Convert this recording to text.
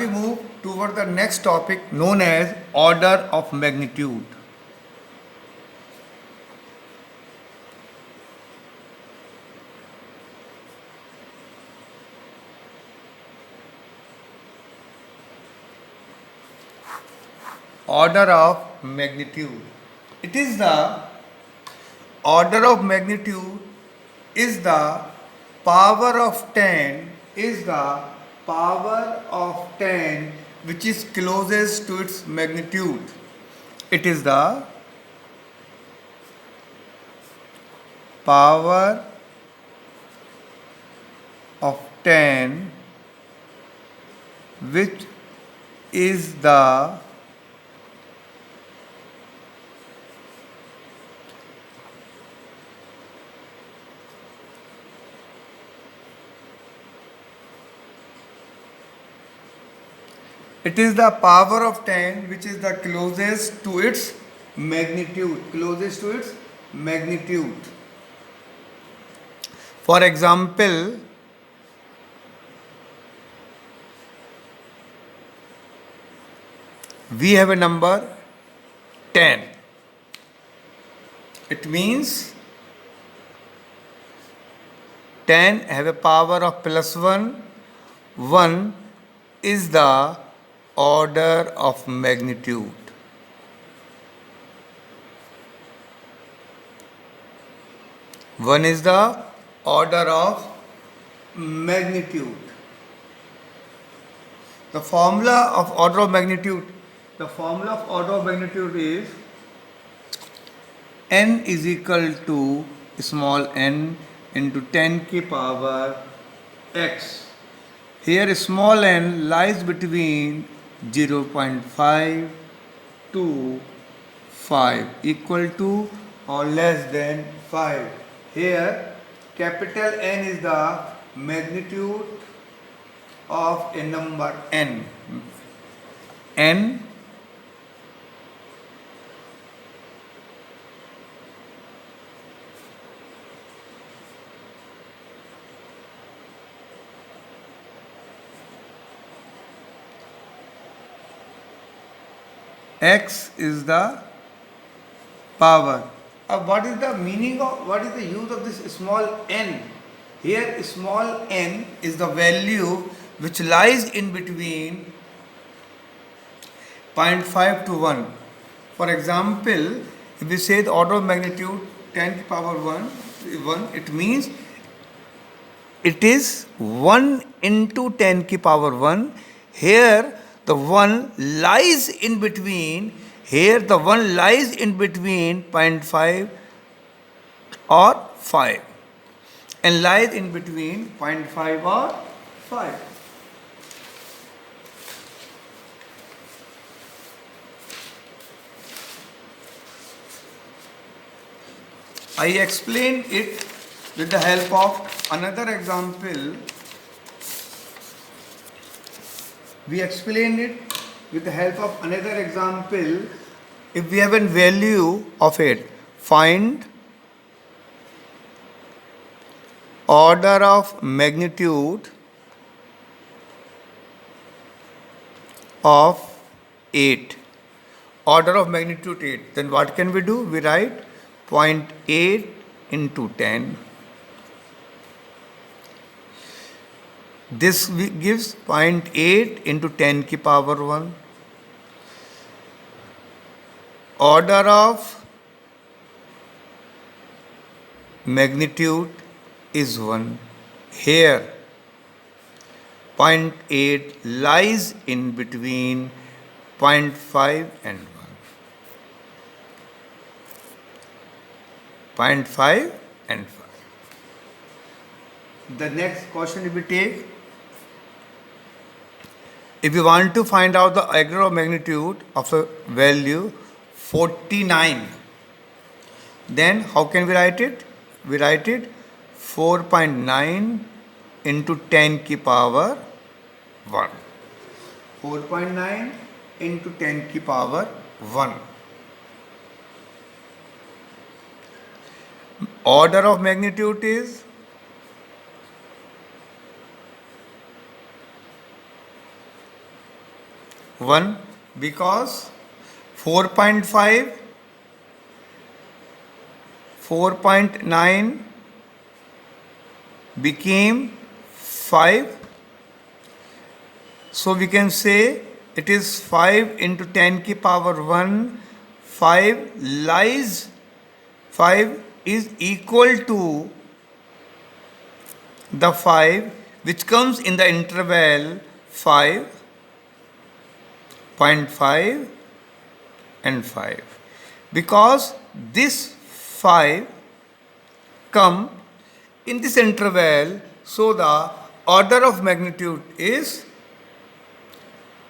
we move toward the next topic known as order of magnitude. Order of magnitude. It is the order of magnitude is the power of 10 is the power of 10 which is closest to its magnitude. It is the power of 10 which is the It is the power of 10 which is the closest to its magnitude. Closest to its magnitude. For example, we have a number 10. It means 10 have a power of plus 1. 1 is the order of magnitude. One is the order of magnitude. The formula of order of magnitude is n is equal to small n into 10 की power x. Here small n lies between 0.5 to 5 equal to or less than 5. Here capital N is the magnitude of a number n. N x is the power. What is the meaning of, what is the use of this small n? Here small n is the value which lies in between 0.5 to 1. For example, if we say the order of magnitude 10 to the power 1, it means it is 1 into 10 to the power 1. Here the 1 lies in between. Here the 1 lies in between 0.5 or 5 and lies in between 0.5 or 5. I explained it with the help of another example. We explained it with the help of another example. If we have a value of it, find order of magnitude of 8. Order of magnitude 8. Then what can we do? We write 0.8 into 10. This gives 0.8 into 10 की power 1. Order of magnitude is 1. Here 0.8 lies in between 0.5 and 1. 0.5 and 5. The next question we take. If you want to find out the order of magnitude of a value 49, then how can we write it? We write it 4.9 into 10 की power 1. 4.9 into 10 की power 1. Order of magnitude is 1 because 4.5, 4.9 became 5. So we can say it is 5 into 10 ki power 1. 5 lies, 5 is equal to the 5 which comes in the interval 5.5 and 5. Because this 5 come in this interval, so the order of magnitude is